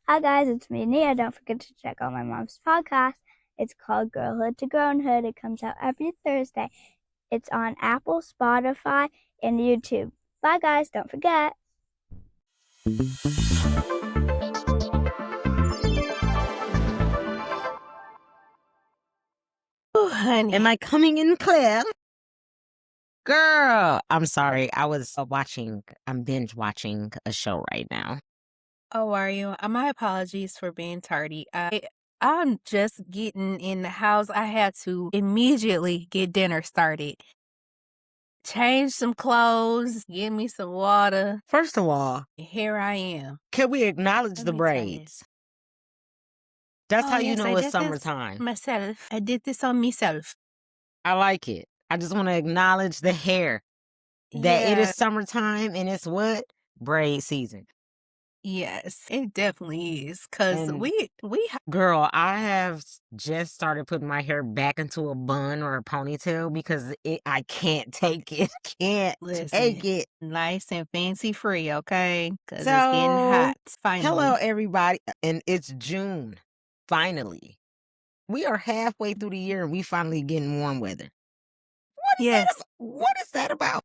Hi guys, it's me, Nia. Don't forget to check out my mom's podcast. It's called Girlhood to Grownhood. It comes out every Thursday. It's on Apple, Spotify, and YouTube. Bye guys, don't forget. Oh, honey. Am I coming in clear? Girl, I'm sorry. I'm binge watching a show right now. Oh, are you? My apologies for being tardy. I'm just getting in the house. I had to immediately get dinner started. Change some clothes, give me some water. First of all, Here I am. can we acknowledge Let the me tell you. braids? That's how you yes, know I it's did this summertime. myself. I did this on myself. I like it. I just want to acknowledge the hair. That it is summertime and it's what? Braid season. Yes, it definitely is. Cause And girl, I have just started putting my hair back into a bun or a ponytail because I can't take it. Take it. Nice and fancy free, okay? Cause So, it's getting hot. Finally. Hello, everybody. And it's June. Finally. We are halfway through the year and we finally getting warm weather. What is that about?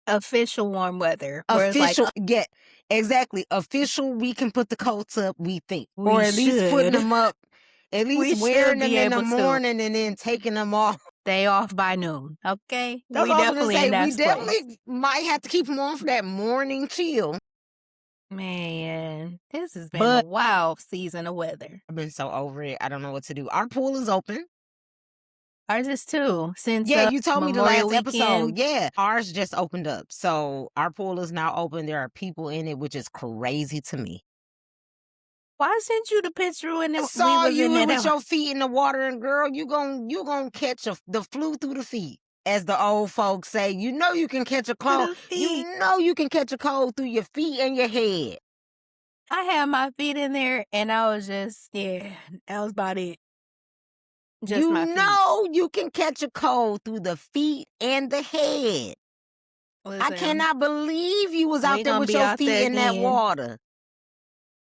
Official warm weather. Official, yeah, exactly. Official, we can put the coats up, we think. Or at least putting them up, at least wearing them in the morning and then taking them off. They off by noon, okay? That's all I'm gonna say. We definitely might have to keep them on for that morning chill. Man, this has been a wild season of weather. I've been so over it. I don't know what to do. Our pool is open. Ours is too. Since you told me the last weekend. episode. Yeah, ours just opened up. So our pool is now open. There are people in it, which is crazy to me. Why I sent you the picture when I saw you with your feet in the water, and girl, you gon' catch the flu through the feet, as the old folks say. You know you can catch a cold. You know you can catch a cold through your feet and your head. I had my feet in there, and I was just that was about it. Just my feet. You can catch a cold through the feet and the head. Listen, I cannot believe you was out there with your feet in that water.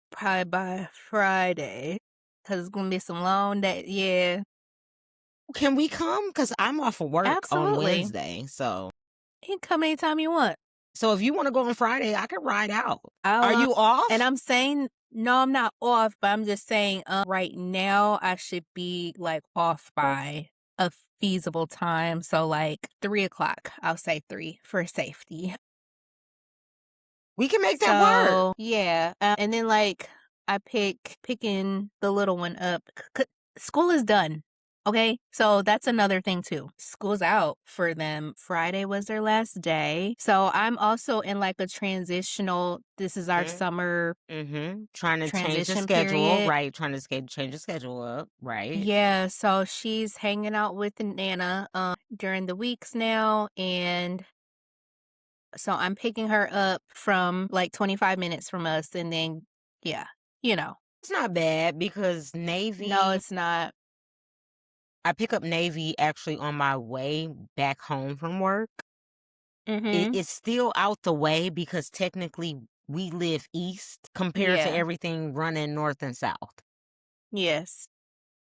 Probably by Friday, because it's going to be some long day. Yeah. Can we come? Because I'm off of work on Wednesday, so. You can come anytime you want. So if you want to go on Friday, I could ride out. Are you off? And I'm saying, no, I'm not off, but I'm just saying right now I should be like off by a feasible time. So like 3:00, I'll say 3 for safety. We can make that work. Yeah. And then like I picking the little one up. School is done. Okay, so that's another thing too. School's out for them. Friday was their last day. So I'm also in like a transitional, this is our summer trying to change the schedule, right? Trying to change the schedule up, right? Yeah, so she's hanging out with Nana during the weeks now, and so I'm picking her up from like 25 minutes from us, and then it's not bad because Navy. No, it's not. I pick up Navy actually on my way back home from work. It's still out the way because technically we live east compared to everything running north and south. Yes.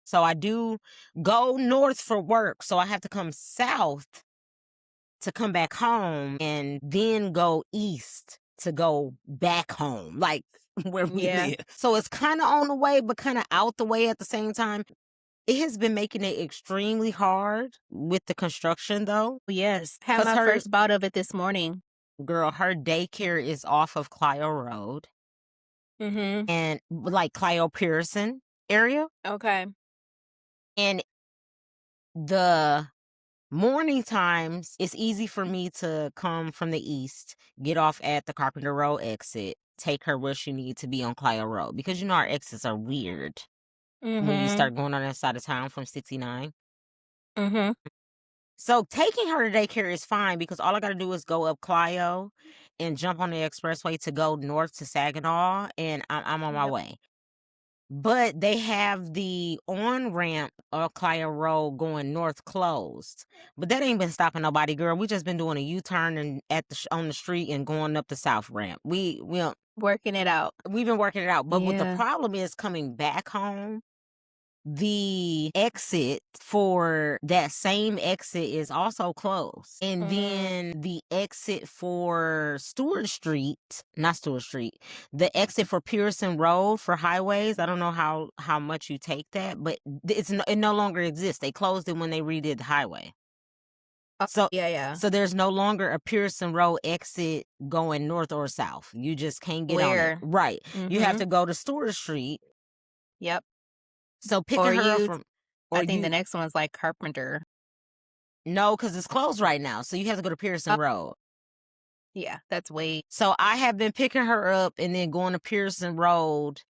So I do go north for work. So I have to come south to come back home and then go east to go back home, like where we live. So it's kind of on the way, but kind of out the way at the same time. It has been making it extremely hard with the construction, though. Yes. Had my first bout of it this morning. Girl, her daycare is off of Clio Road. And like Clio Pearson area. Okay. And the morning times, it's easy for me to come from the east, get off at the Carpenter Road exit, take her where she needs to be on Clio Road. Because our exits are weird. When you start going on that side of town from 69. So taking her to daycare is fine because all I got to do is go up Clio and jump on the expressway to go north to Saginaw, and I'm on my way. But they have the on-ramp of Clio Road going north closed. But that ain't been stopping nobody, girl. We just been doing a U-turn and on the street and going up the south ramp. We Working it out. We've been working it out. But what the Yeah. problem is coming back home, the exit for that same exit is also closed. And then the exit for the exit for Pearson Road for highways, I don't know how much you take that, but it no longer exists. They closed it when they redid the highway. So yeah. So there's no longer a Pearson Road exit going north or south. You just can't get on it. Right. You have to go to Stewart Street. Yep. So picking her up from, I think the next one's like Carpenter. No, because it's closed right now. So you have to go to Pearson Road. Yeah, that's way. So I have been picking her up and then going to Pearson Road,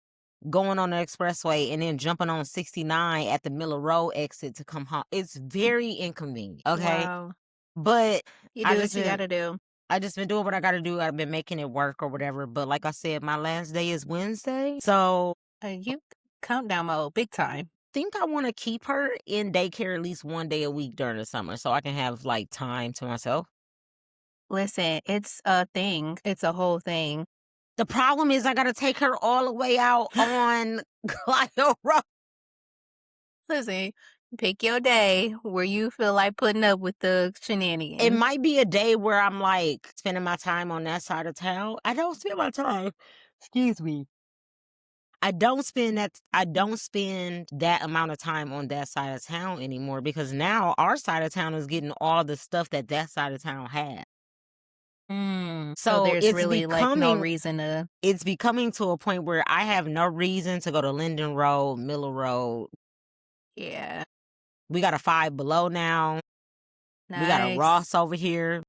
going on the expressway, and then jumping on 69 at the Miller Road exit to come home. It's very inconvenient. Okay. Wow. But You do what you gotta do. I just been doing what I gotta do. I've been making it work or whatever. But like I said, my last day is Wednesday. So You countdown mode, big time. think I want to keep her in daycare at least one day a week during the summer so I can have like time to myself. Listen, it's a thing. It's a whole thing. The problem is I got to take her all the way out on Glio Road. Listen, pick your day where you feel like putting up with the shenanigans. It might be a day where I'm like spending my time on that side of town. I don't spend my time. Excuse me. I don't spend that amount of time on that side of town anymore because now our side of town is getting all the stuff that side of town had. So there's it's really like no reason to. It's becoming to a point where I have no reason to go to Linden Road, Miller Road. Yeah. We got a Five Below now. Nice. We got a Ross over here.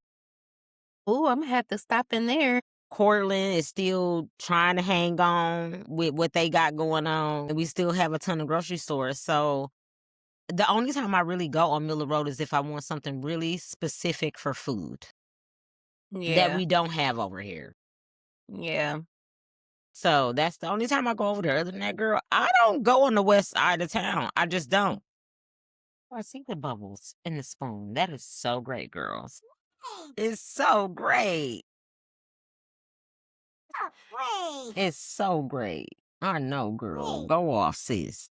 Ooh, I'm gonna have to stop in there. Cortland is still trying to hang on with what they got going on. And we still have a ton of grocery stores. So the only time I really go on Miller Road is if I want something really specific for food. Yeah. That we don't have over here. Yeah. So that's the only time I go over there. Other than that, girl, I don't go on the west side of town. I just don't. I see the bubbles in the spoon. That is so great, girls. It's so great. It's so great. I know, girl. Go off, sis.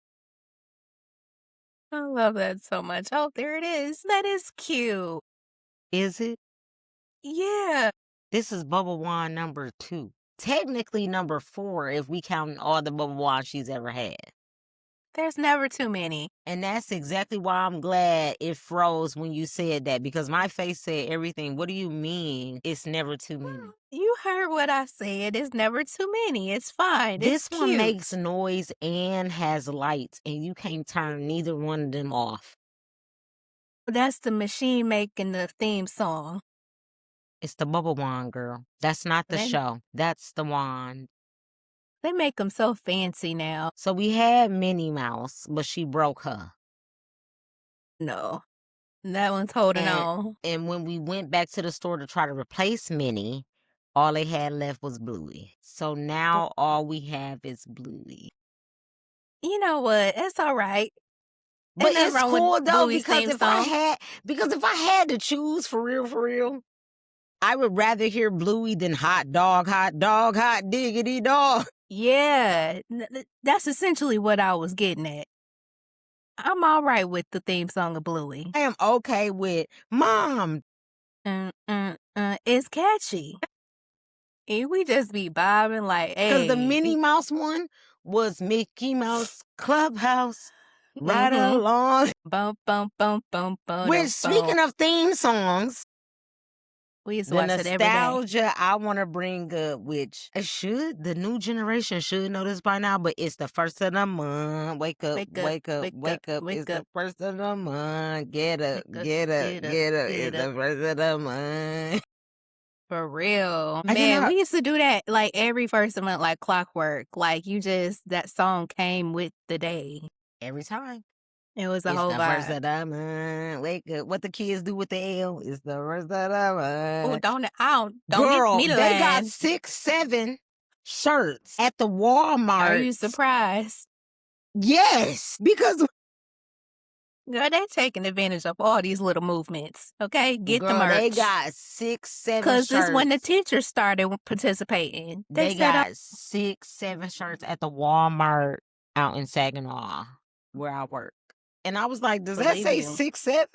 I love that so much. Oh, there it is. That is cute. Is it? Yeah. This is bubble wand number 2. Technically number 4 if we count all the bubble wands she's ever had. There's never too many. And that's exactly why I'm glad it froze when you said that, because my face said everything. What do you mean it's never too many? You heard what I said. It's never too many. It's fine. This it's one cute. makes noise and has lights, and you can't turn neither one of them off. That's the machine making the theme song. It's the bubble wand, girl. That's not the show. That's the wand. They make them so fancy now. So we had Minnie Mouse, but she broke her. No. That one's holding on. And when we went back to the store to try to replace Minnie, all they had left was Bluey. So now all we have is Bluey. You know what? It's all right. But it's cool though, because if I had to choose for real, I would rather hear Bluey than hot dog, hot diggity dog. Yeah, that's essentially what I was getting at. I'm all right with the theme song of Bluey. I am okay with Mom. It's catchy. And we just be bobbing like, hey. Because the Minnie Mouse one was Mickey Mouse Clubhouse. Right along. Bum, bum, bum, bum, bum. Which, speaking of theme songs, we used to watch it every day. Nostalgia I want to bring up, which the new generation should know this by now, but it's the first of the month. Wake up. It's the first of the month. Get up. It's the first of the month. For real. Man, we used to do that like every first of the month, like clockwork. Like that song came with the day. Every time. It was a whole vibe. First of the month. Wake up. What the kids do with the L? It's the first of the month. Oh, don't Girl, get me to they got 6, 7 shirts at the Walmart. Are you surprised? Yes, because Girl, they taking advantage of all these little movements. Okay, get the Girl, merch. they got 6, 7 Cause shirts. it's when the teachers started participating. They said, got 6, 7 shirts at the Walmart out in Saginaw where I work. And I was like, does that Believe say you. 6, 7?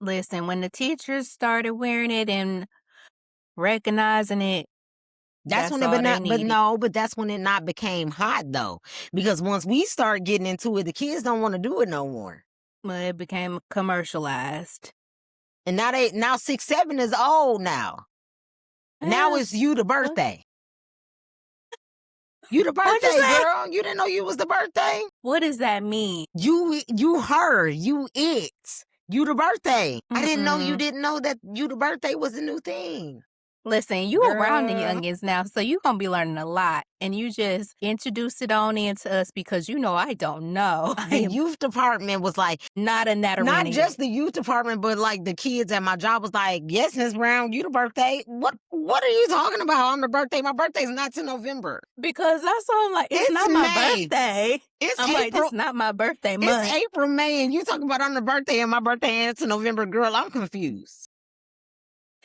Listen, when the teachers started wearing it and recognizing it, That's when all they but needed. no, but that's when it not became hot though. Because once we start getting into it, the kids don't want to do it no more. Well, it became commercialized. And now 6, 7 is old now. Now it's you the birthday. You the What'd you birthday, say? girl. You didn't know you was the birthday? What does that mean? You her, you it. You the birthday. I didn't know you Mm-mm. didn't know that you the birthday was a new thing. Listen, you around the Girl. youngins now, so you gonna be learning a lot. And you just introduce it on into us because you know I don't know. I The am youth department was like, not in that arena not just yet. the youth department, but like the kids at my job was like, yes, Miss Brown, you the birthday. What are you talking about? I'm the birthday. My birthday's not till November. Because that's all I'm like, it's not my May. birthday. It's I'm like, April. this is not my birthday month. It's April, May, and you talking about I'm the birthday and my birthday ends in November. Girl, I'm confused.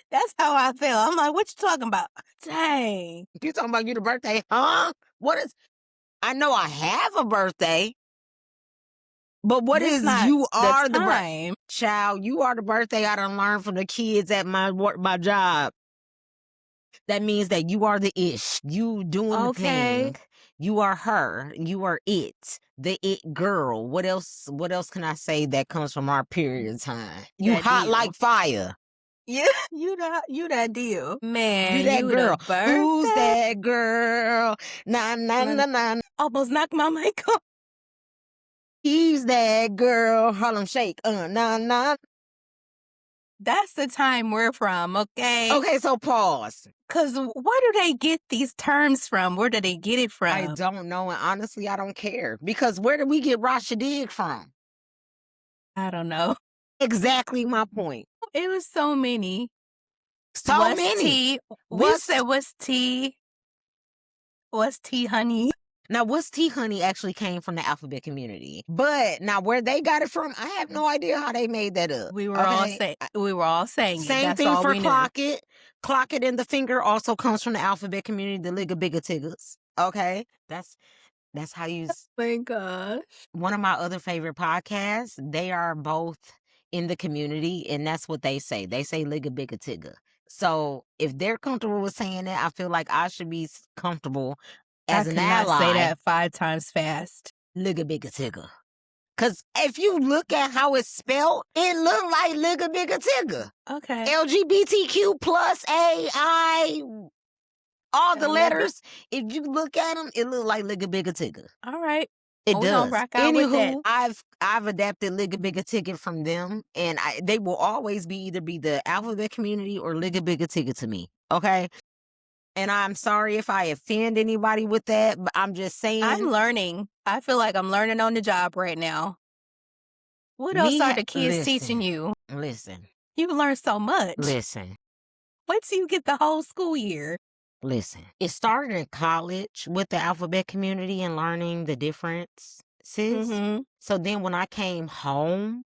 That's how I feel. I'm like, what you talking about? Dang. You talking about you the birthday? Huh? What is... I know I have a birthday, but what This is not you are the time. child? You are the birthday. I done learned from the kids at my work, my job. That means that you are the ish. You doing the thing. You are her. You are it. The it girl. What else? What else can I say that comes from our period of time? You That hot deal. like fire. Yeah, you that deal. Man, You that girl. the birthday. Who's that girl? Nah, nah, nah, nah. Almost knocked my mic off. He's that girl. Harlem Shake. Nah, nah. That's the time we're from, okay? Okay, so pause. Because where do they get these terms from? Where do they get it from? I don't know, and honestly, I don't care. Because where did we get Rashadig from? I don't know. Exactly my point. It was so many. So what's many. Tea? We said what's tea? What's tea, honey? Now, what's tea, honey actually came from the alphabet community. But now where they got it from, I have no idea how they made that up. We were all saying Same it. thing That's all for we knew. clock it. Clock it in the finger also comes from the alphabet community, the Liga Bigga Tiggers. Okay? That's how you... Thank gosh. One of my other favorite podcasts, they are both in the community, and that's what they say. They say Liga Bigga Tigger. So if they're comfortable with saying that, I feel like I should be comfortable as an ally. I say that 5 times fast. Liga Bigga Tigger. Because if you look at how it's spelled, it look like Liga Bigga Tigger. Okay. LGBTQ plus AI, all the letters. If you look at them, it look like Liga Bigga Tigger. All right. It does. Rock out with that. I've adapted Liga Bigga Tigger from them, and they will always be either the alphabet community or Liga Bigga Tigger to me. Okay. And I'm sorry if I offend anybody with that, but I'm just saying. I'm learning. I feel like I'm learning on the job right now. What else are the kids teaching you? Listen. You've learned so much. Listen. Wait till you get the whole school year. Listen. It started in college with the alphabet community and learning the differences. Mm-hmm. So then when I came home,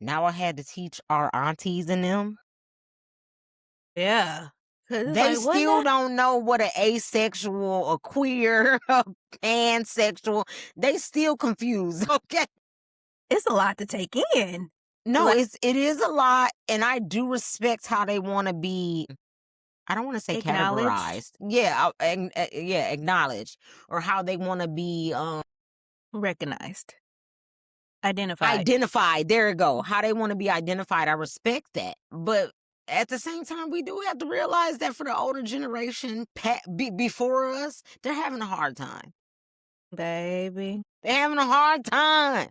now I had to teach our aunties and them. Yeah. They still don't know what an asexual, a queer, a pansexual. They still confused, okay? It's a lot to take in. No, it is a lot, and I do respect how they want to be. I don't want to say categorized. Yeah, acknowledged, or how they want to be recognized, identified. There you go. How they want to be identified. I respect that, but at the same time, we do have to realize that for the older generation before us, they're having a hard time. Baby. They're having a hard time.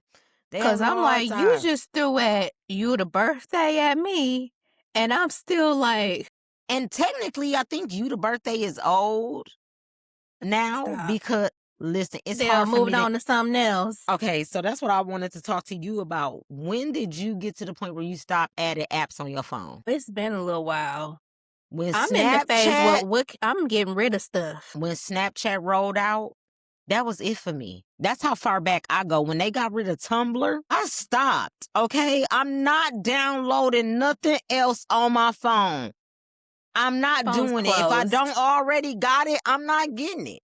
Because I'm like, you just threw at you the birthday at me, and I'm still like... And technically, I think you the birthday is old now because... Listen, it's hard for me moving on to something else. Okay, so that's what I wanted to talk to you about. When did you get to the point where you stopped adding apps on your phone? It's been a little while. When I'm in the phase where I'm getting rid of stuff. When Snapchat rolled out, That was it for me. That's how far back I go. When they got rid of Tumblr, I stopped, okay? I'm not downloading nothing else on my phone. I'm not Phone's doing it. If I closed. don't already got it, I'm not getting it.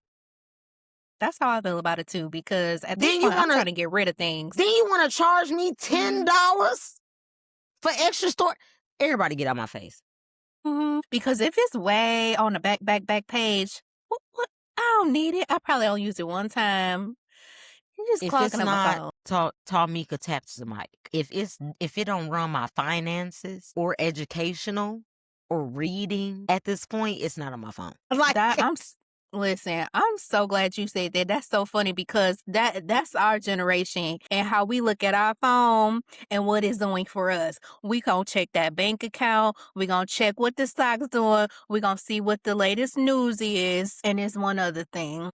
That's how I feel about it too, because at Then this you point, I'm wanna- trying to get rid of things. Then you want to charge me $10 for extra storage? Everybody get out my face. Because if it's way on the back page, what? I don't need it. I probably only use it one time. You're just If it's clogging up my not, phone. Tamika taps the mic. If it don't run my finances or educational or reading, at this point, it's not on my phone. Like Listen, I'm so glad you said that. That's so funny because that's our generation and how we look at our phone and what it's doing for us. We gonna check that bank account. We gonna check what the stock's doing. We gonna see what the latest news is. And it's one other thing.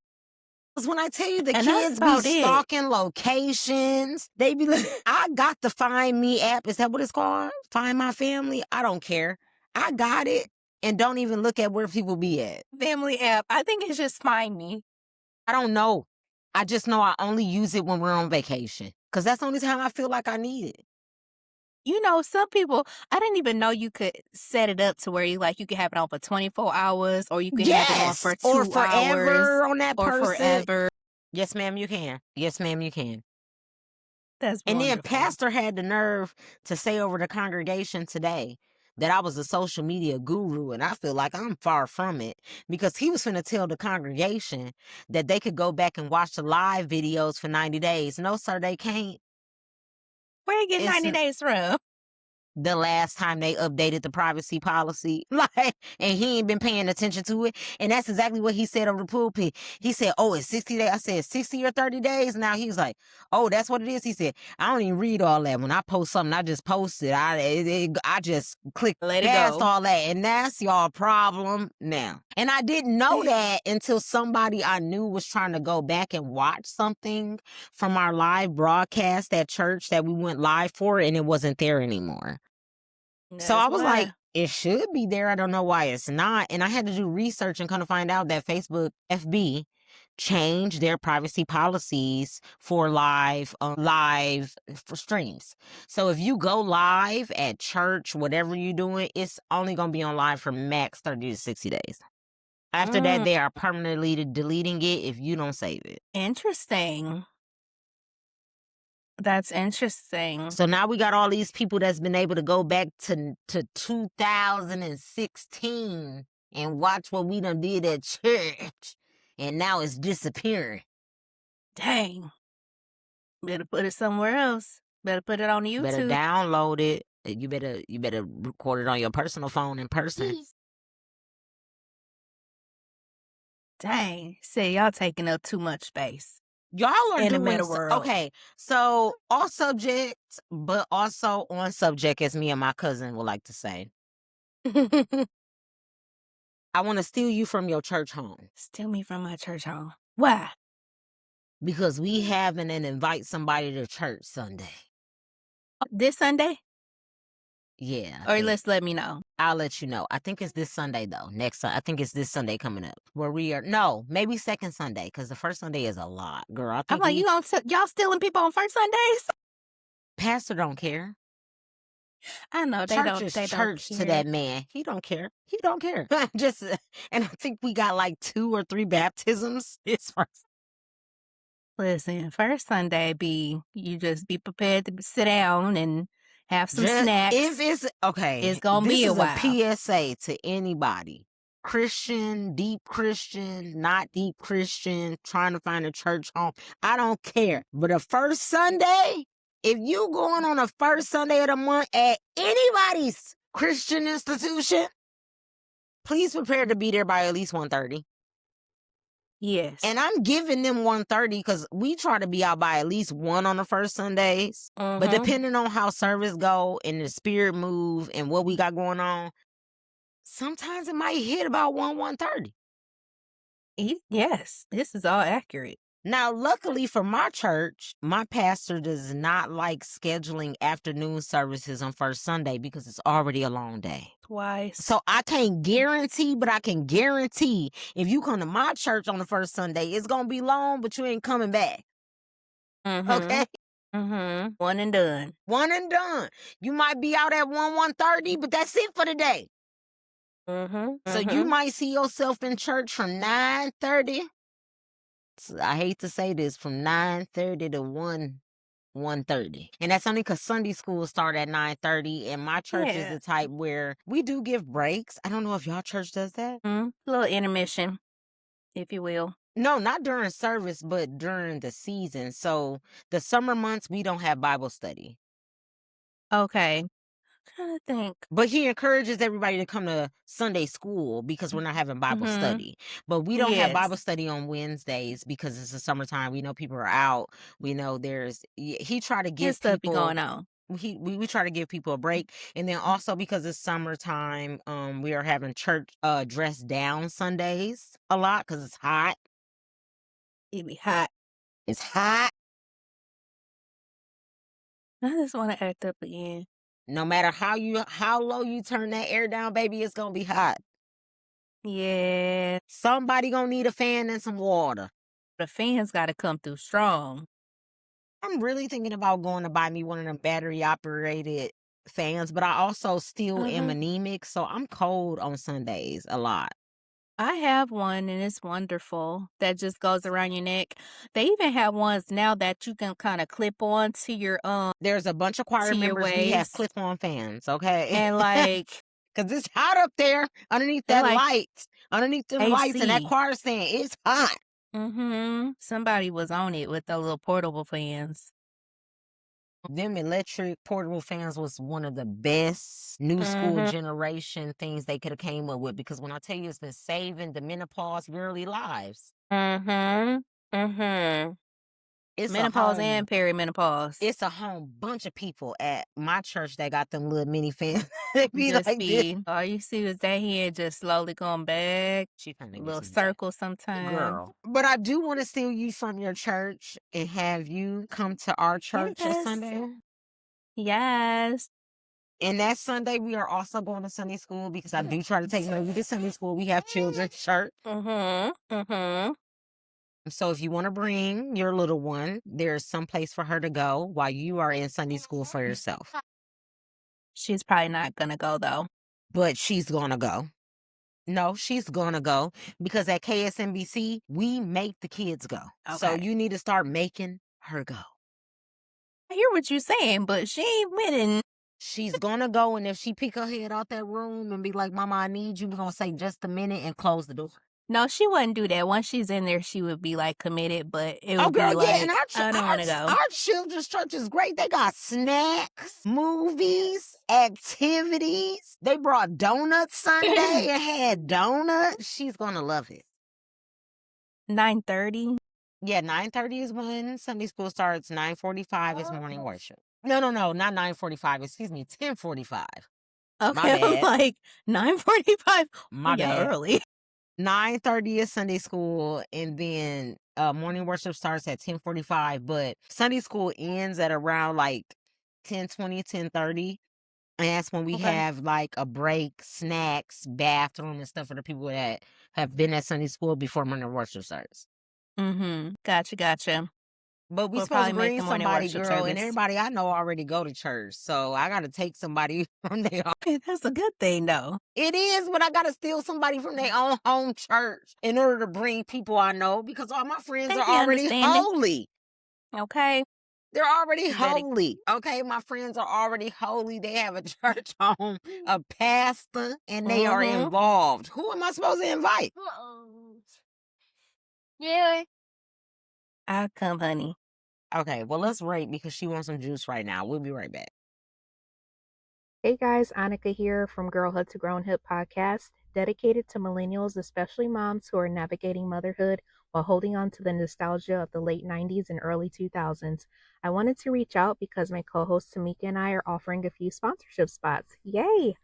when I tell you the And that's kids be about it. stalking locations, they be like, I got the Find Me app. Is that what it's called? Find My Family? I don't care. I got it and don't even look at where people be at. Family app. I think it's just Find Me. I don't know. I just know I only use it when we're on vacation because that's the only time I feel like I need it. You know, some people, I didn't even know you could set it up to where you could have it on for 24 hours or you can have it on for 2 or forever hours on that or person. forever. Yes, ma'am, you can. Yes, ma'am, you can. That's And wonderful. then Pastor had the nerve to say over the congregation today that I was a social media guru, and I feel like I'm far from it because he was finna tell the congregation that they could go back and watch the live videos for 90 days. No, sir, they can't. Where you get 90 days from? The last time they updated the privacy policy, and he ain't been paying attention to it. And that's exactly what he said over the pulpit. He said, oh, it's 60 days. I said, 60 or 30 days? Now he was like, oh, that's what it is. He said, I don't even read all that. When I post something, I just post it. I just click past all that. And that's y'all problem now. And I didn't know that until somebody I knew was trying to go back and watch something from our live broadcast at church that we went live for, and it wasn't there anymore. So I was like, it should be there. I don't know why it's not. And I had to do research and kind of find out that Facebook FB changed their privacy policies for live for streams. So if you go live at church, whatever you're doing, it's only going to be on live for max 30 to 60 days. After that, they are permanently deleting it if you don't save it. Interesting. That's interesting. So now we got all these people that's been able to go back to 2016 and watch what we done did at church. And now it's disappearing. Dang. Better put it somewhere else. Better put it on YouTube. Better download it. You better record it on your personal phone in person. Dang. Say y'all taking up too much space. Y'all are in the doing meta world. Okay, so off subject, but also on subject, as me and my cousin would like to say. I want to steal you from your church home. Steal me from my church home. Why? Because we having and invite somebody to church Sunday. This Sunday? Yeah. Or let's let me know. I'll let you know. I think it's this Sunday though. I think it's this Sunday coming up. Where we are maybe second Sunday, because the first Sunday is a lot, girl. I think I'm like, y'all stealing people on first Sundays? Pastor don't care. I know they church don't. Is they church don't to that man. He don't care. He don't care. And I think we got like 2 or 3 baptisms this first. Listen, first Sunday you just be prepared to sit down and have some snacks. If it's okay, it's gonna be a while. This is a PSA to anybody. Christian, deep Christian, not deep Christian, trying to find a church home. I don't care. But the first Sunday, if you going on the first Sunday of the month at anybody's Christian institution, please prepare to be there by at least 1:30. Yes. And I'm giving them 1:30 because we try to be out by at least 1 on the first Sundays. But depending on how service go and the spirit move and what we got going on, sometimes it might hit about 1:30. Yes, this is all accurate. Now, luckily for my church, my pastor does not like scheduling afternoon services on first Sunday because it's already a long day. Twice. So I can't guarantee, but I can guarantee if you come to my church on the first Sunday, it's going to be long, but you ain't coming back. Mm-hmm. Okay? Mm-hmm. One and done. One and done. You might be out at 1:30, but that's it for the day. Mm-hmm. So you might see yourself in church from 9:30. I hate to say this, from 9:30 to 1:30. And that's only because Sunday school start at 9:30, and my church is the type where we do give breaks. I don't know if y'all church does that. A little intermission, if you will. No, not during service, but during the season. So the summer months, we don't have Bible study. Okay. Trying to think. But he encourages everybody to come to Sunday school because we're not having Bible study. But we don't have Bible study on Wednesdays because it's the summertime. We know people are out. We know he tried to give stuff be people going on. We try to give people a break. And then also because it's summertime, we are having church dress down Sundays a lot because it's hot. It be hot. It's hot. I just want to act up again. No matter how low you turn that air down, baby, it's gonna be hot. Yeah. Somebody gonna need a fan and some water. The fans got to come through strong. I'm really thinking about going to buy me one of them battery operated fans, but I also still am anemic, so I'm cold on Sundays a lot. I have one and it's wonderful that just goes around your neck. They even have ones now that you can kind of clip on to your There's a bunch of choir members we have clip-on fans, okay? And like because it's hot up there underneath that light, underneath the lights and that AC. choir stand. It's hot. Somebody was on it with the little portable fans. Them electric portable fans was one of the best new school generation things they could have came up with, because when I tell you it's been saving the menopause girly lives. It's menopause and perimenopause. It's a whole bunch of people at my church that got them little mini fans. They be Just like this. all you see is that head just slowly going back. She kind A of little circle sometimes. Girl. But I do want to steal you from your church and have you come to our church this Sunday. Yes. And that Sunday, we are also going to Sunday school because I do try to take you to Sunday school. We have children's church. So if you want to bring your little one, there's some place for her to go while you are in Sunday school for yourself. She's probably not going to go, though. But she's going to go. No, she's going to go because at KSNBC, we make the kids go. Okay. So you need to start making her go. I hear what you're saying, but she ain't winning. She's going to go, and if she pick her head out that room and be like, Mama, I need you, we're going to say just a minute and close the door. No, she wouldn't do that. Once she's in there, she would be like committed, but it would be like, and I don't want to go. Our children's church is great. They got snacks, movies, activities. They brought donuts Sunday and had donuts. She's going to love it. 9:30? Yeah, 9:30 is when Sunday school starts. 9:45 is morning worship. No, not 9:45. Excuse me, 10:45. Okay, I'm like 9:45. My bad. Early. 9:30 is Sunday school, and then morning worship starts at 10:45. But Sunday school ends at around like 10:20, 10:30, and that's when we have like a break, snacks, bathroom, and stuff for the people that have been at Sunday school before morning worship starts. Gotcha. But we supposed to bring somebody, girl, and everybody I know already go to church, so I got to take somebody from their own. Okay, that's a good thing, though. It is, but I got to steal somebody from their own home church in order to bring people I know, because all my friends are already holy. Okay. They're already holy. Okay, my friends are already holy. They have a church home, a pastor, and they are involved. Who am I supposed to invite? Yeah. I'll come, honey. Okay, well, let's rate because she wants some juice right now. We'll be right back. Hey guys, Annika here from Girlhood to Grownhood podcast, dedicated to millennials, especially moms who are navigating motherhood while holding on to the nostalgia of the late 90s and early 2000s. I wanted to reach out because my co-host Tamika and I are offering a few sponsorship spots. Yay!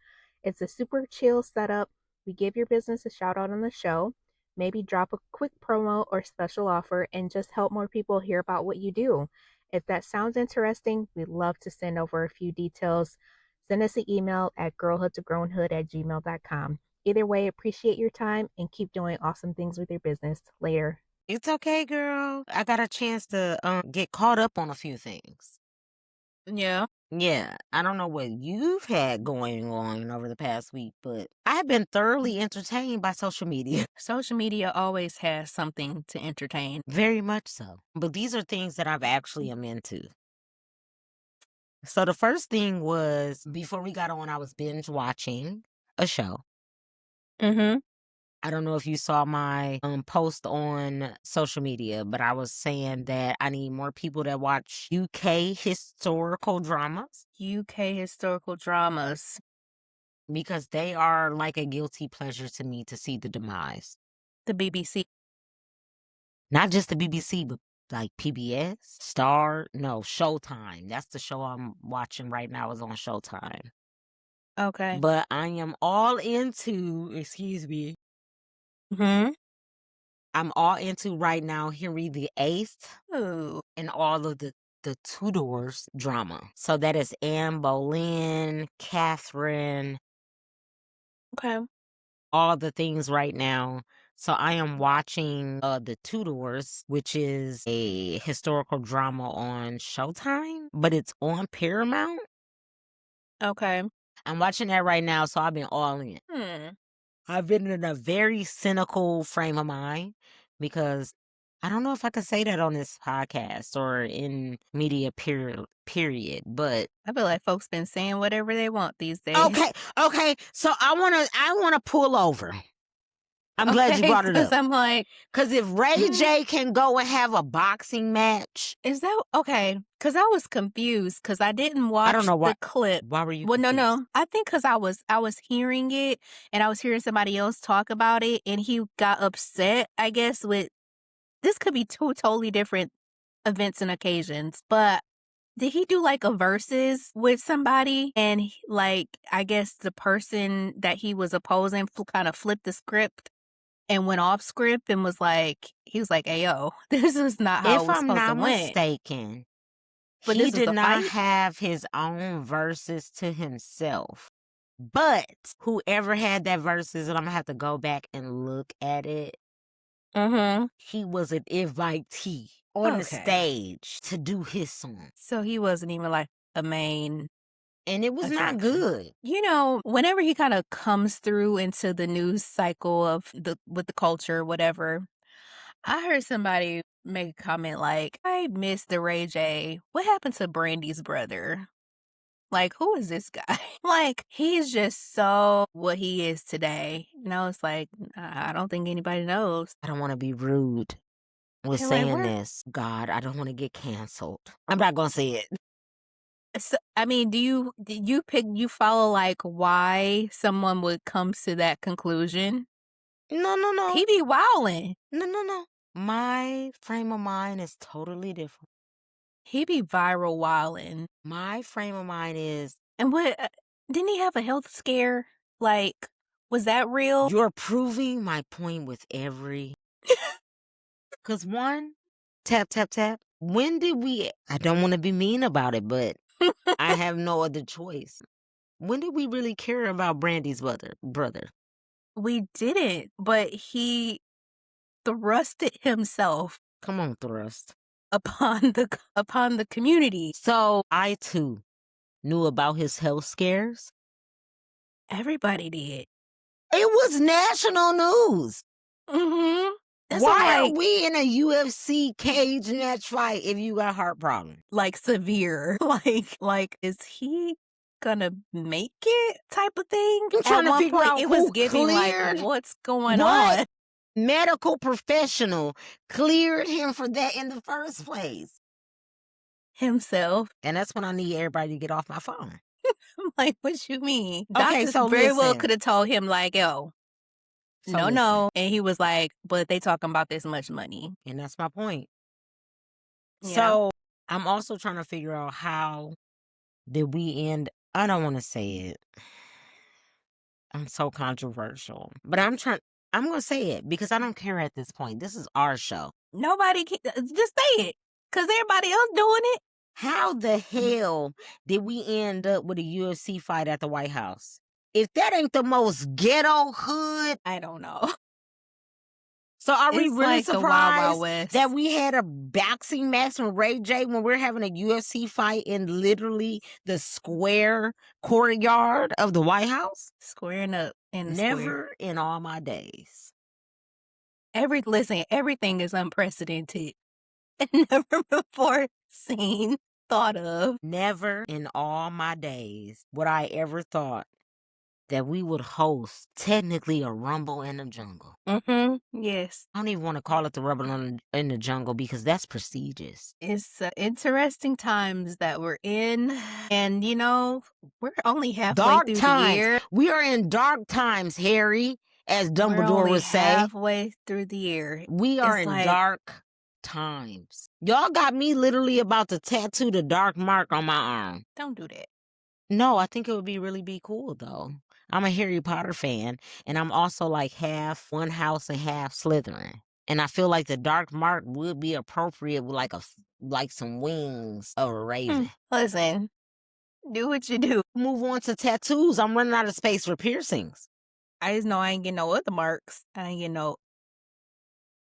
It's a super chill setup. We give your business a shout out on the show. Maybe drop a quick promo or special offer and just help more people hear about what you do. If that sounds interesting, we'd love to send over a few details. Send us an email at girlhoodtogrownhood@gmail.com. Either way, appreciate your time and keep doing awesome things with your business. Later. It's okay, girl. I got a chance to get caught up on a few things. Yeah. Yeah, I don't know what you've had going on over the past week, but I've been thoroughly entertained by social media. Social media always has something to entertain. Very much so. But these are things that I've actually am into. So the first thing was, before we got on, I was binge watching a show. Mm-hmm. I don't know if you saw my post on social media, but I was saying that I need more people that watch UK historical dramas UK historical dramas. because they are like a guilty pleasure to me to see the demise. The BBC. Not just the BBC, but like PBS, Star, no, Showtime. That's the show I'm watching right now is on Showtime. Okay. But I am all into, excuse me, Mm-hmm. I'm all into right now Henry VIII Ooh. and all of the Tudors drama. So that is Anne Boleyn, Catherine, Okay. all the things right now. So I am watching the Tudors, which is a historical drama on Showtime, but it's on Paramount. Okay. I'm watching that right now, so I've been all in. I've been in a very cynical frame of mind because I don't know if I could say that on this podcast or in media period, but I feel like folks been saying whatever they want these days. okay. So I wanna pull over. I'm glad you brought it up. I'm like, because if Ray J can go and have a boxing match, is that okay? Because I was confused because I didn't watch I don't know why. the clip. Why were you? Well, confused? no. I think because I was hearing it and I was hearing somebody else talk about it, and he got upset. I guess with this could be two totally different events and occasions, but did he do like a versus with somebody and like I guess the person that he was opposing kind of flipped the script and went off script and was like, he was like, "Hey yo, this is not how it If was I'm supposed to not win." mistaken, But he this was did the not fight? have his own verses to himself. But whoever had that verses, and I'm gonna have to go back and look at it, Mm-hmm. he was an invitee on the Okay. stage to do his song. So he wasn't even like a main And it was not attraction. good. You know, whenever he kind of comes through into the news cycle of with the culture, whatever, I heard somebody make a comment like, "I miss the Ray J. What happened to Brandy's brother? Like, who is this guy?" Like, he's just so what he is today. You know, it's like, I don't think anybody knows. I don't want to be rude with They're like, saying where? this. God, I don't want to get canceled. I'm not gonna say it. So, I mean, do you follow like why someone would come to that conclusion? No. He be wildin'. No. My frame of mind is totally different. He be viral wildin'. My frame of mind is, And what didn't he have a health scare? Like, was that real? you're proving my point with every. Because one, tap. When did we, I don't want to be mean about it, but I have no other choice. When did we really care about Brandy's brother? We didn't, but he thrusted himself Come on, Thrust. upon the community. So I too knew about his health scares. Everybody did. It was national news. Mm-hmm. Why are we in a UFC cage match fight if you got heart problems? Like severe. Like is he gonna make it type of thing? I'm trying At to one figure point, out it was who giving cleared like, what's going what on? medical professional cleared him for that in the first place. Himself. And that's when I need everybody to get off my phone. I'm like, what you mean? Okay, Doctors so very well listen. could have told him like, yo, So no. listen. And he was like, but they talking about this much money. And that's my point. Yeah. So I'm also trying to figure out how did we end. I don't want to say it. I'm so controversial. But I'm I'm going to say it because I don't care at this point. This is our show. Nobody can just say it because everybody else doing it. How the hell did we end up with a UFC fight at the White House? If that ain't the most ghetto hood, I don't know. So are we It's really like the Wild Wild surprised West. that we had a boxing match with Ray J when we're having a UFC fight in literally the square courtyard of the White House? Squaring up in the square. Never in all my days. Everything is unprecedented. Never before seen, thought of. Never in all my days would I ever thought that we would host technically a Rumble in the Jungle. Yes. I don't even want to call it the Rumble in the Jungle because that's prestigious. It's interesting times that we're in. And, you know, we're only halfway through the year. We are in dark times, Harry, as We're Dumbledore only would say. halfway through the year. We are It's in like- dark times. Y'all got me literally about to tattoo the dark mark on my arm. Don't do that. No, I think it would be cool though. I'm a Harry Potter fan, and I'm also like half one house and half Slytherin. And I feel like the dark mark would be appropriate with like some wings of a raven. Listen, do what you do. Move on to tattoos. I'm running out of space for piercings. I just know I ain't getting no other marks. I ain't getting no.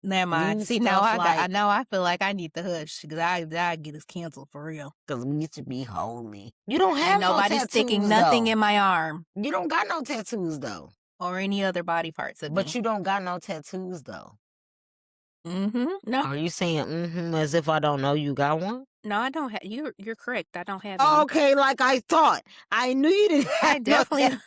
Never mind. Do See, now stuff I feel like I need to hush because I get us canceled for real. Because we should be holy. You don't have Ain't no nobody tattoos, sticking nothing though. in my arm You don't got no tattoos, though. or any other body parts of me. But you don't got no tattoos, though. No, Are you saying as if I don't know you got one? no, I don't have. You're correct. I don't have any. Okay, like I thought. I knew you didn't have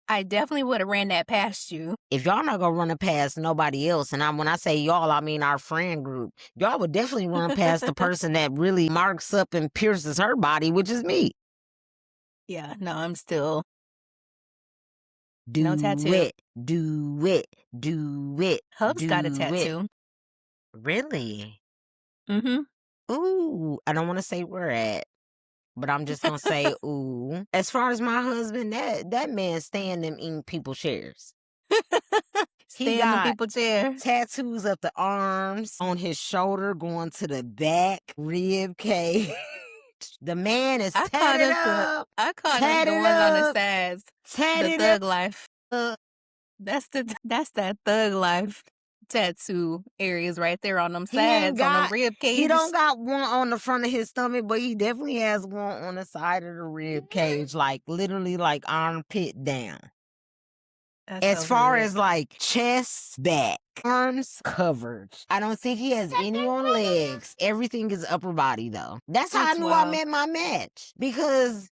I definitely would have ran that past you. If y'all not gonna run it past nobody else, and when I say y'all, I mean our friend group, y'all would definitely run past the person that really marks up and pierces her body, which is me. Yeah, no, I'm still Do no tattoo. it. Do it. Do it. Hub's got a do it. tattoo. Really? Mm-hmm. Ooh, I don't want to say where at, but I'm just gonna say ooh. As far as my husband, that man staying them eating people shares. Stay in the people chair. Tattoos of the arms, on his shoulder, going to the back, rib cage. The man is tatted up. I caught up the ones on the sides. The thug life. That's that thug life tattoo areas right there on them sides, on the rib cage. He don't got one on the front of his stomach, but he definitely has one on the side of the rib cage, like literally like armpit down. That's as so far good. as like chest, back, arms covered. I don't think he has any on legs. Everything is upper body though. That's how I That's knew wild. I met my match, because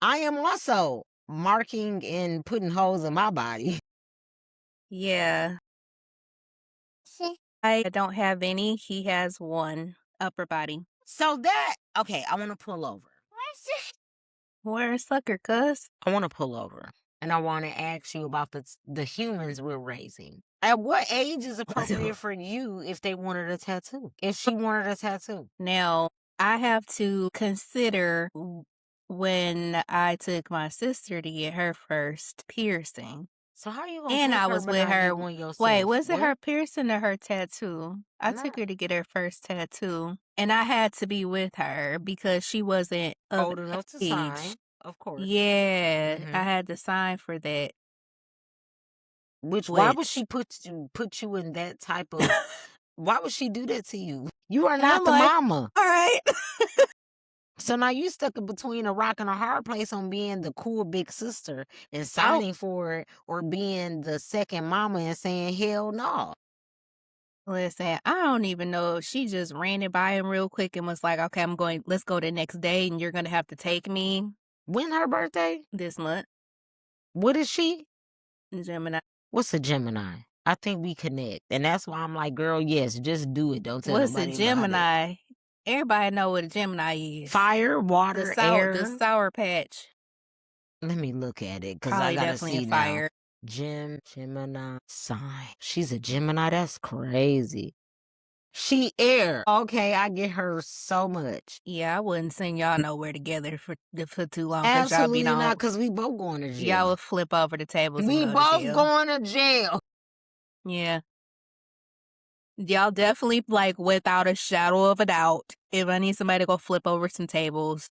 I am also marking and putting holes in my body. Yeah. I don't have any. He has one upper body. So that, okay, I want to pull over. Where's Sucker, cuz? I want to pull over. And I want to ask you about the humans we're raising. At what age is appropriate for you if they wanted a tattoo? If she wanted a tattoo? Now, I have to consider when I took my sister to get her first piercing. So how are you gonna And take I her was but with not her. get one yourself? Wait, was it What? her piercing or her tattoo? I took her to get her first tattoo. And I had to be with her because she wasn't of Old enough to age. sign, of course. Yeah, Mhm. I had to sign for that. Why would Which- she put you in that type of? Why would she do that to you? You are And not I'm the like, mama. All right. So now you stuck in between a rock and a hard place on being the cool big sister and signing for it, or being the second mama and saying hell no. Listen, I don't even know. She just ran it by him real quick and was like, okay, let's go the next day and you're going to have to take me When her birthday? this month. What is she? Gemini. What's a Gemini? I think we connect, and that's why I'm like, girl, yes, just do it. Don't tell What's a nobody about it. Gemini? Everybody know what a Gemini is. Fire, water, air. The Sour Patch. Let me look at it because I Probably gotta definitely see a now. fire. Gemini sign. She's a Gemini. That's crazy. She air. Okay, I get her so much. Yeah, I wouldn't send y'all nowhere together for too long. 'Cause y'all Absolutely be not, because we both going to jail. Y'all would flip over the tables. We and go to both jail. going to jail. Yeah. Y'all definitely, like, without a shadow of a doubt, if I need somebody to go flip over some tables,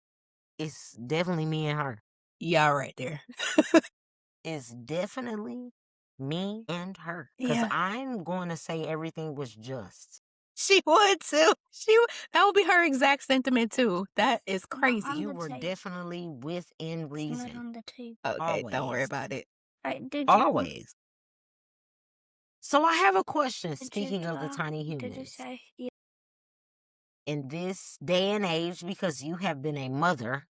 It's definitely me and her. y'all right there. It's definitely me and her. Because Yeah. I'm going to say everything was just. She would too. That would be her exact sentiment too. That is crazy. On You the were table. definitely within It's not reason. on the table. Okay, don't worry Always. about it. Did you Always. So I have a question, did you speaking of the talk? tiny Did you humans. say yeah? In this day and age, because you have been a mother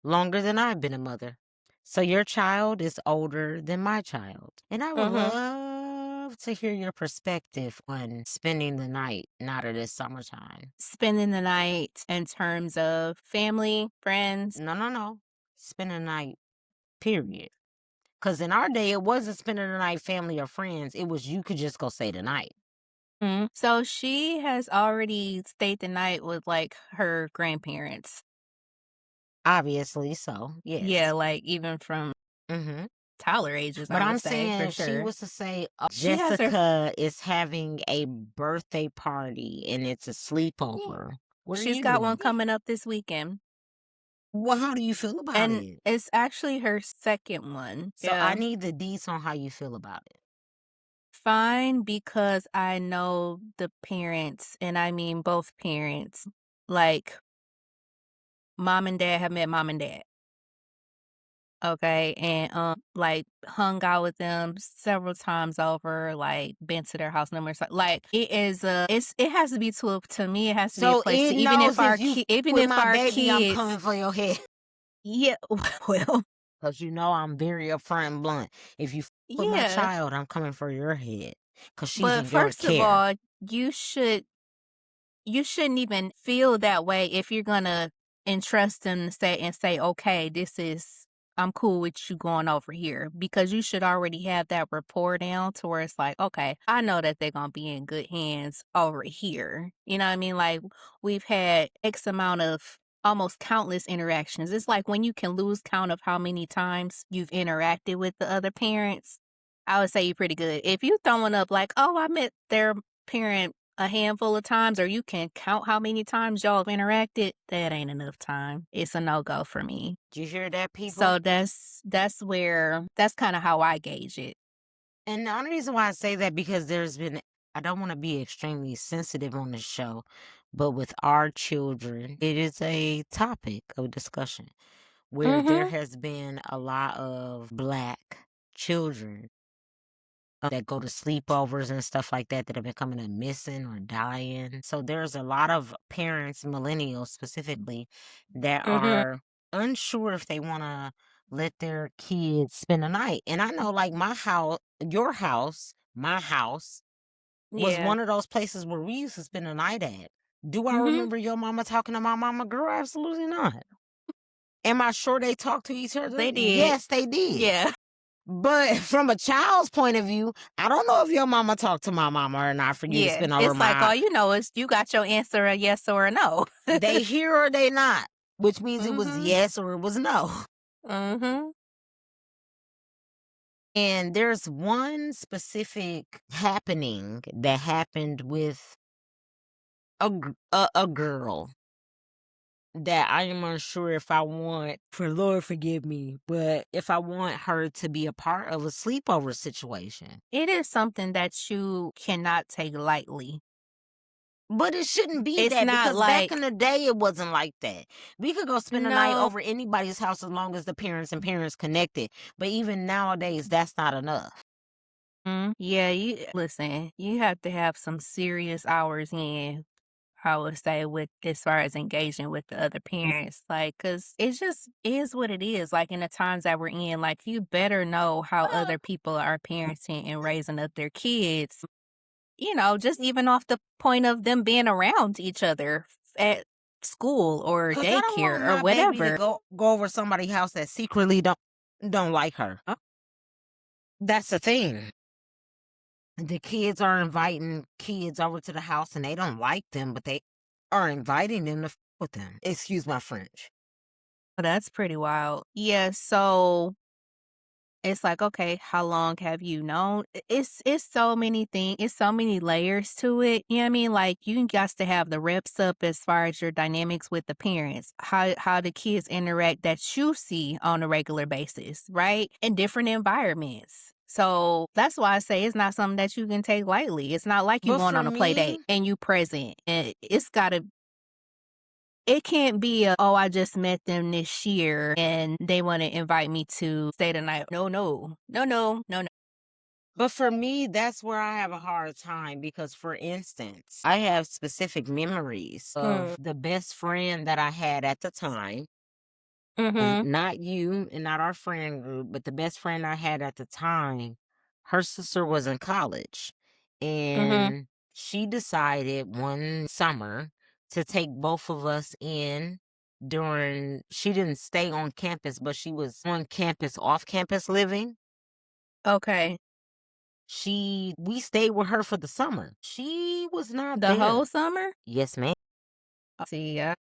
longer than I've been a mother. So your child is older than my child. And I would love to hear your perspective on spending the night now that it's summertime. Spending the night in terms of family, friends. No. Spending the night, period. Because in our day, it wasn't spending the night family or friends. It was you could just go stay the night. So she has already stayed the night with like her grandparents. Obviously so, yes. Yeah, like even from Mm-hmm. toddler ages, But I I'm would say, for saying if she sure. was to say, She has her Jessica is having a birthday party and it's a sleepover, what are She's you got doing? one coming up this weekend. Well, how do you feel about And it? it's actually her second one. So I need the deets on how you feel about it. Fine, because I know the parents, and I mean both parents. Like, mom and dad have met mom and dad. Okay, and like hung out with them several times over, like been to their house numerous like it is it has to be to me it has to be a So place it to knows if you even with if my our baby, I'm kids. coming for your head. Yeah, well, Because you know I'm very upfront and blunt. If you with my yeah, child, I'm coming for your head. Because she's but in your first of care. all, you shouldn't even feel that way if you're gonna entrust them to say, okay, I'm cool with you going over here, because you should already have that rapport down to where it's like, okay, I know that they're gonna be in good hands over here. You know what I mean? Like, we've had X amount of almost countless interactions. It's like when you can lose count of how many times you've interacted with the other parents, I would say you're pretty good. If you throwing up like, oh, I met their parent a handful of times, or you can count how many times y'all have interacted, that ain't enough time. It's a no-go for me. Do you hear that, people? So that's kind of how I gauge it. And the only reason why I say that, because I don't want to be extremely sensitive on the show, but with our children, it is a topic of discussion where there has been a lot of Black children that go to sleepovers and stuff like that have been coming up missing or dying. So there's a lot of parents, millennials specifically, that are unsure if they want to let their kids spend the night. And I know, like, my house, your house, my house was Yeah. one of those places where we used to spend the night at. Do I remember your mama talking to my mama? Girl, absolutely not. Am I sure they talked to each other? They did. Yes, they did. Yeah. But from a child's point of view, I don't know if your mama talked to my mama or not for you to Yeah. spend over It's like, my. all you know is you got your answer, a yes or a no. They hear or they not, which means it was yes or it was no. And there's one specific happening that happened with a girl that I am unsure if I want, for Lord forgive me, but if I want her to be a part of a sleepover situation. It is something that you cannot take lightly. But it shouldn't be It's that, not because back like, in the day, it wasn't like that. We could go spend the night no. over anybody's house as long as the parents and parents connected. But even nowadays, that's not enough. Yeah, you listen, you have to have some serious hours in, I would say, with as far as engaging with the other parents. Like, cause it just is what it is. Like, in the times that we're in, like, you better know how other people are parenting and raising up their kids. You know, just even off the point of them being around each other at school or Because I don't want daycare or my baby to whatever. go over somebody's house that secretly don't like her. That's the thing. The kids are inviting kids over to the house and they don't like them, but they are inviting them to with them. Excuse my French. That's pretty wild. Yeah, so It's like, okay, how long have you known? It's so many things. It's so many layers to it. You know what I mean? Like you got to have the reps up as far as your dynamics with the parents, how the kids interact that you see on a regular basis, right? In different environments. So that's why I say it's not something that you can take lightly. It's not like you But going for on a play me, date and you present. And it can't be oh, I just met them this year and they want to invite me to stay the night. No, no, no, no, no, no. but for me, that's where I have a hard time because, for instance, I have specific memories of the best friend that I had at the time, and Mm-hmm. not you and not our friend group, but the best friend I had at the time. Her sister was in college, Mm-hmm. and she decided one summer to take both of us in during. She didn't stay on campus, but she was on campus, off campus living. Okay. We stayed with her for the summer. She was not The whole there. summer? Yes, ma'am. See, yeah.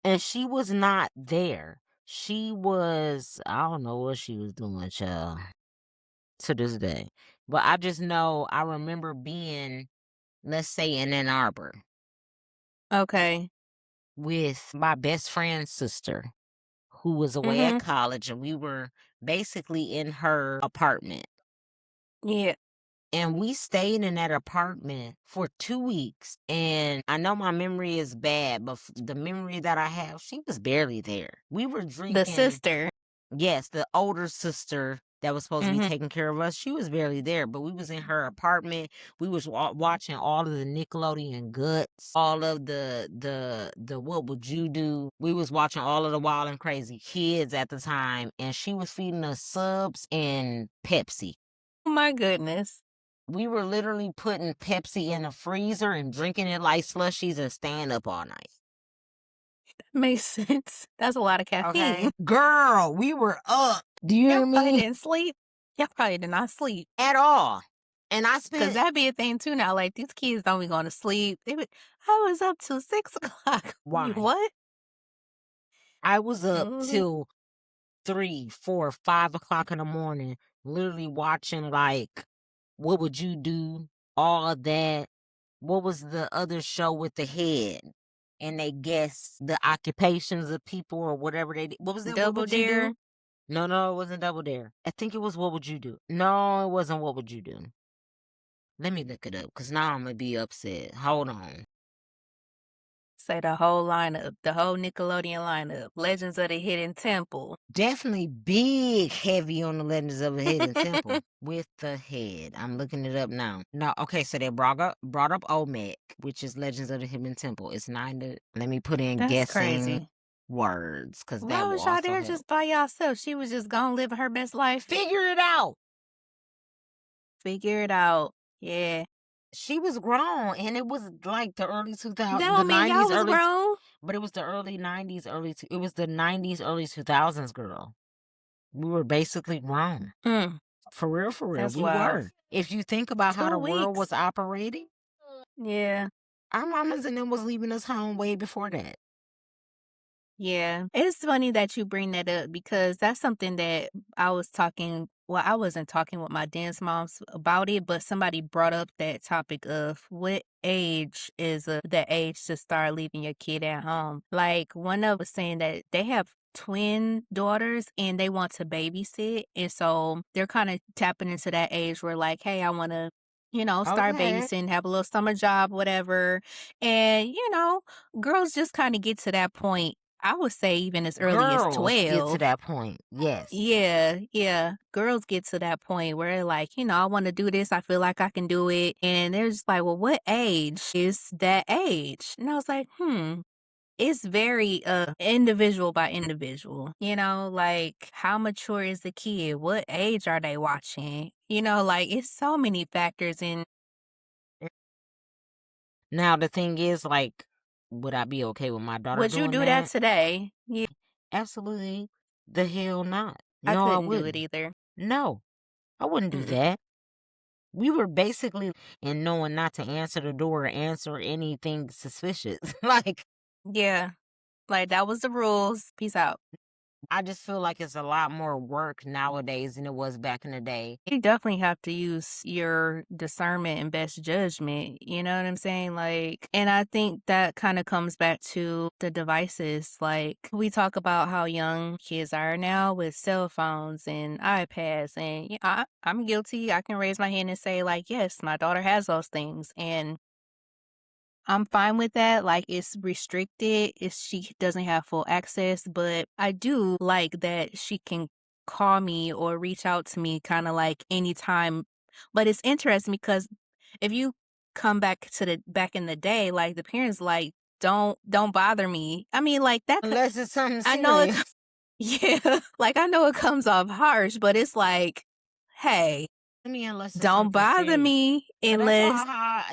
And she was not there. She was, I don't know what she was doing, child, to this day. But I just know I remember being, let's say, in Ann Arbor Okay. with my best friend's sister who was away at Mm-hmm. college, and we were basically in her apartment. Yeah. And we stayed in that apartment for 2 weeks. And I know my memory is bad, but the memory that I have, she was barely there. We were The drinking. sister. Yes, the older sister that was supposed to be Mm-hmm. taking care of us, she was barely there, but we was in her apartment. We was watching all of the Nickelodeon Guts, all of the What Would You Do? We was watching all of the Wild and Crazy Kids at the time, and she was feeding us subs and Pepsi. Oh my goodness. We were literally putting Pepsi in a freezer and drinking it like slushies and staying up all night. Makes sense. That's a lot of caffeine. Okay. Girl, we were up. Do you hear Y'all probably me? didn't sleep. Y'all probably did not sleep. At all. And I Because spent, that'd be a thing too now. Like these kids don't be going to sleep. I was up till 6 o'clock. why? What? I was up Mhm. till 3, 4, 5 o'clock in the morning, literally watching like What Would You Do? All of that. What was the other show with the head? And they guessed the occupations of people or whatever they did. What was that? What Double Would You Dare. Do? No, it wasn't Double Dare. I think it was What Would You Do? No, it wasn't What Would You Do? Let me look it up because now I'm going to be upset. Hold on. Say the whole lineup, the whole Nickelodeon lineup. Legends of the Hidden Temple. Definitely big heavy on the Legends of the Hidden Temple with the head. I'm looking it up now. No, okay, so they brought up Olmec, which is Legends of the Hidden Temple. It's 9 to, let me put in That's guessing crazy. words because Why that will was y'all also there help. just by yourself? She was just gonna live her best life. Figure it out. Figure it out. Yeah. She was grown, and it was like the early 2000s, That the don't mean 90s, y'all was grown. but it was the early 90s, it was the 90s, early 2000s, girl. We were basically grown. Mm, For real, that's we wild. were. If you think about how 2 the world weeks. was operating, Yeah. our mamas and them was leaving us home way before that. Yeah. It's funny that you bring that up because that's something that I wasn't talking with my dance moms about it, but somebody brought up that topic of what age is the age to start leaving your kid at home. Like one of was saying that they have twin daughters and they want to babysit. And so they're kind of tapping into that age where like, hey, I want to, start Okay. babysitting, have a little summer job, whatever. And, girls just kind of get to that point. I would say even as early as Girls get to 12. that point. Yes. Yeah, yeah. Girls get to that point where they're like, I want to do this. I feel like I can do it. And they're just like, well, what age is that age? And I was like, it's very individual by individual. Like how mature is the kid? What age are they watching? Like it's so many factors in. Now, the thing is, like, would I be okay with my daughter Would you doing do that that? today? Yeah, Absolutely the hell not. I No, I couldn't do it wouldn't. either. No, I wouldn't do Mm-mm. that. We were basically in knowing not to answer the door or answer anything suspicious. Like, Yeah, like that was the rules. Peace out. I just feel like it's a lot more work nowadays than it was back in the day. You definitely have to use your discernment and best judgment, you know what I'm saying? Like, and I think that kind of comes back to the devices. Like, we talk about how young kids are now with cell phones and iPads, and I'm guilty. I can raise my hand and say, like, yes, my daughter has those things, and I'm fine with that. Like, it's restricted. She doesn't have full access, but I do like that she can call me or reach out to me kind of like anytime. But it's interesting because if you come back to the back in the day, like the parents like don't bother me. I mean, like that. Unless it's something I know it. serious. Yeah, like I know it comes off harsh, but it's like, hey, I mean, unless it's don't something bother serious. me So unless.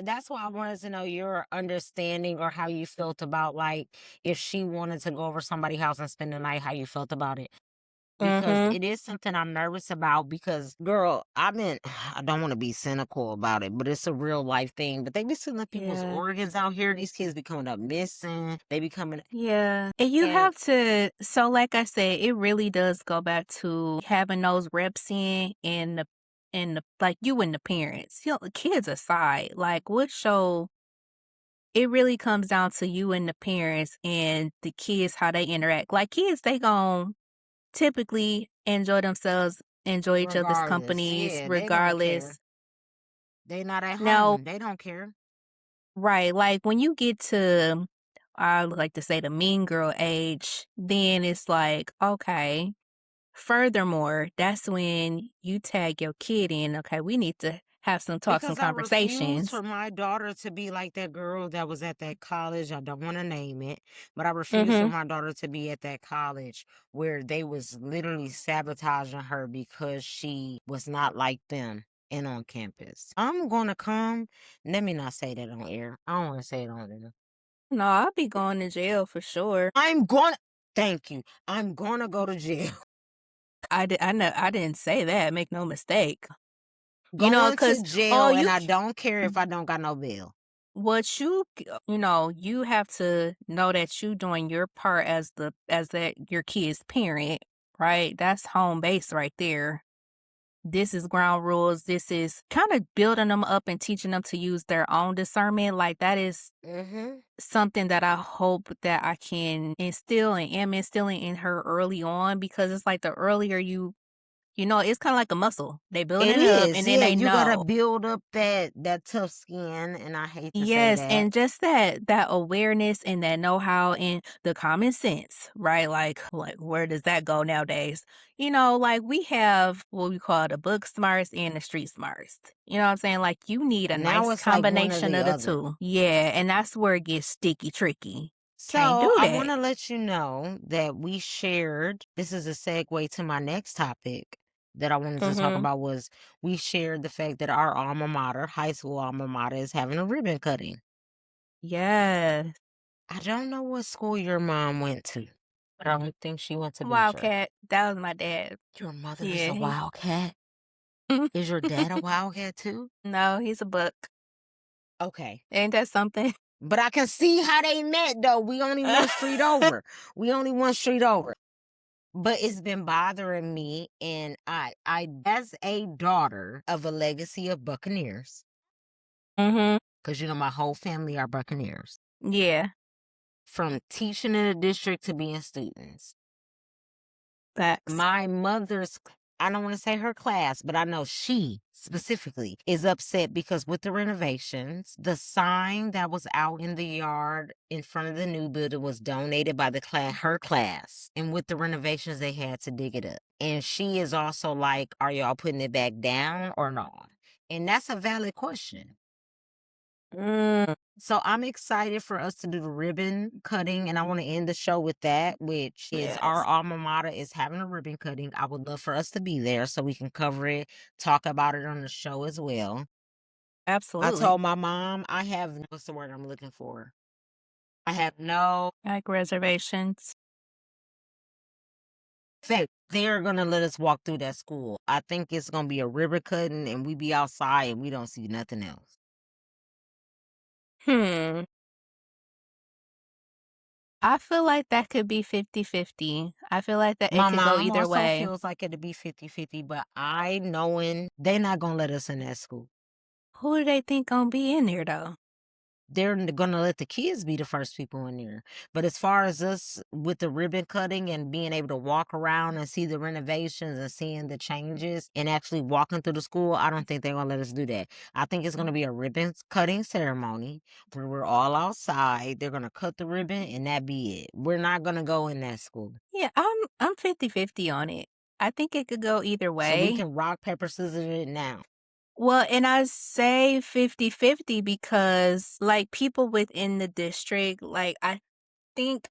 that's why I wanted to know your understanding or how you felt about, like, if she wanted to go over somebody's house and spend the night, how you felt about it. Because Mm-hmm. it is something I'm nervous about because, girl, I don't want to be cynical about it, but it's a real life thing. But they be stealing people's Yeah. organs out here. These kids be coming up missing. They be coming. Yeah. And you And have to, so like I said, it really does go back to having those reps in the like you and the parents. You know, the kids aside, like what show it really comes down to you and the parents and the kids how they interact. Like kids, they gon' typically enjoy themselves, enjoy each other's regardless, companies yeah, they don't care. regardless. They not at Now, home. They don't care. right, like when you get to I like to say the mean girl age, then it's like, okay. Furthermore, that's when you tag your kid in, okay, we need to have some talks and Because I refuse conversations. for my daughter to be like that girl that was at that college. I don't want to name it, but I refuse for Mhm. my daughter to be at that college where they was literally sabotaging her because she was not like them and on campus. I'm gonna come. Let me not say that on air. I don't want to say it on air. No, I'll be going to jail for sure. I'm gonna. Thank you. I'm gonna go to jail. I know I didn't say that, make no mistake. You know, Going to cause oh, jail, and I don't care if I don't got no bill. what you know, you have to know that you doing your part as that your kid's parent, right? That's home base right there. This is ground rules. This is kind of building them up and teaching them to use their own discernment. Like that is Mm-hmm. something that I hope that I can instill and am instilling in her early on because it's like the earlier you know, it's kind of like a muscle. They build It it up is, and then yeah. they You gotta know. build up that tough skin, and I hate to say Yes, that. and just that awareness and that know-how and the common sense, right? Like where does that go nowadays? You know, like we have what we call the book smarts and the street smarts. You know what I'm saying? Like you need a Now nice it's like one or combination the of the other. two. Yeah, and that's where it gets sticky tricky. Can't So do I that. want to let you know that we shared. This is a segue to my next topic that I wanted to talk Mhm. about. Was we shared the fact that our alma mater, high school alma mater, is having a ribbon cutting. Yes. I don't know what school your mom went to, but I don't think she went to Beecher. Wildcat. That was my dad. Your mother is Yeah, a he wildcat. Is your dad a wildcat too? No, he's a buck. Okay. Ain't that something? But I can see how they met though. We only one street over. We only one street over. But it's been bothering me, and I as a daughter of a legacy of Buccaneers, Mhm. because you know my whole family are Buccaneers. Yeah. From teaching in the district to being students. Facts. My mother's, I don't want to say her class, but I know she specifically is upset because with the renovations, the sign that was out in the yard in front of the new building was donated by the class, her class. And with the renovations, they had to dig it up. And she is also like, are y'all putting it back down or not? And that's a valid question. Mm. So I'm excited for us to do the ribbon cutting, and I want to end the show with that, which is our Yes. alma mater is having a ribbon cutting. I would love for us to be there so we can cover it, talk about it on the show as well. I Absolutely. told my mom I have, what's the word I'm looking for? I have no Like reservations. faith they're going to let us walk through that school. I think it's going to be a ribbon cutting and we be outside and we don't see nothing else. Hmm. I feel like that could be 50-50. I feel like that My it could go mom either also way. feels like it'd be 50-50, but I knowing they're not gonna let us in that school. Who do they think gonna be in there though? They're gonna let the kids be the first people in there. But as far as us with the ribbon cutting and being able to walk around and see the renovations and seeing the changes and actually walking through the school, I don't think they're gonna let us do that. I think it's gonna be a ribbon cutting ceremony where we're all outside. They're gonna cut the ribbon and that be it. We're not gonna go in that school. Yeah, I'm 50-50 on it. I think it could go either So we way. can rock, paper, scissors it now. Well, and I say 50-50 because, like, people within the district, like, I think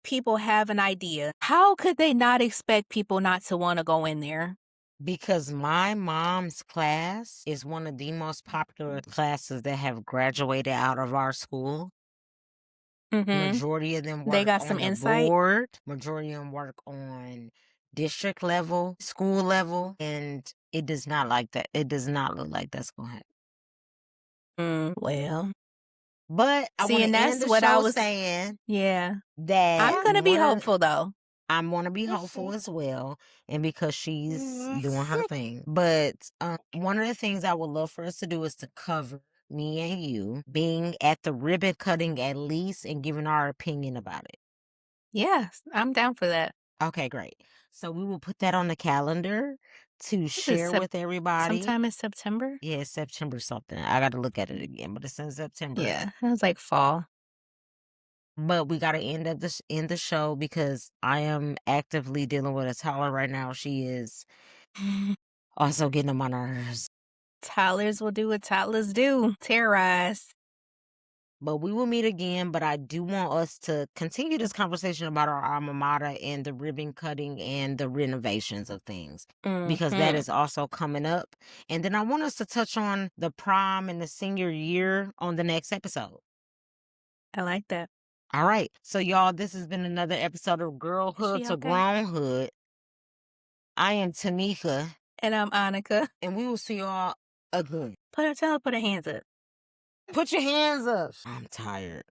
people have an idea. How could they not expect people not to want to go in there? Because my mom's class is one of the most popular classes that have graduated out of our school. Mm-hmm. Majority of them They work got on some the insight. board. Majority of them work on district level, school level, and it does not like that. It does not look like that's going to happen. Well, But I see, want and to that's end the what I show was. saying Yeah, that I'm gonna be hopeful though. I'm going to be hopeful as well, and because she's doing her thing. But one of the things I would love for us to do is to cover me and you being at the ribbon cutting at least and giving our opinion about it. Yes, I'm down for that. Okay, great. So we will put that on the calendar to share with everybody. Sometime in September? Yeah, it's September something. I got to look at it again, but it's in September. Yeah, it was like fall. But we got to end the show because I am actively dealing with a toddler right now. She is also getting on my nerves. Toddlers will do what toddlers do, terrorize. But we will meet again. But I do want us to continue this conversation about our alma mater and the ribbon cutting and the renovations of things. Because that is also coming up. And then I want us to touch on the prom and the senior year on the next episode. I like that. All right. So, y'all, this has been another episode of Girlhood to Grownhood. I am Tamika. And I'm Annika. And we will see y'all again. Put her hands up. Put your hands up. I'm tired.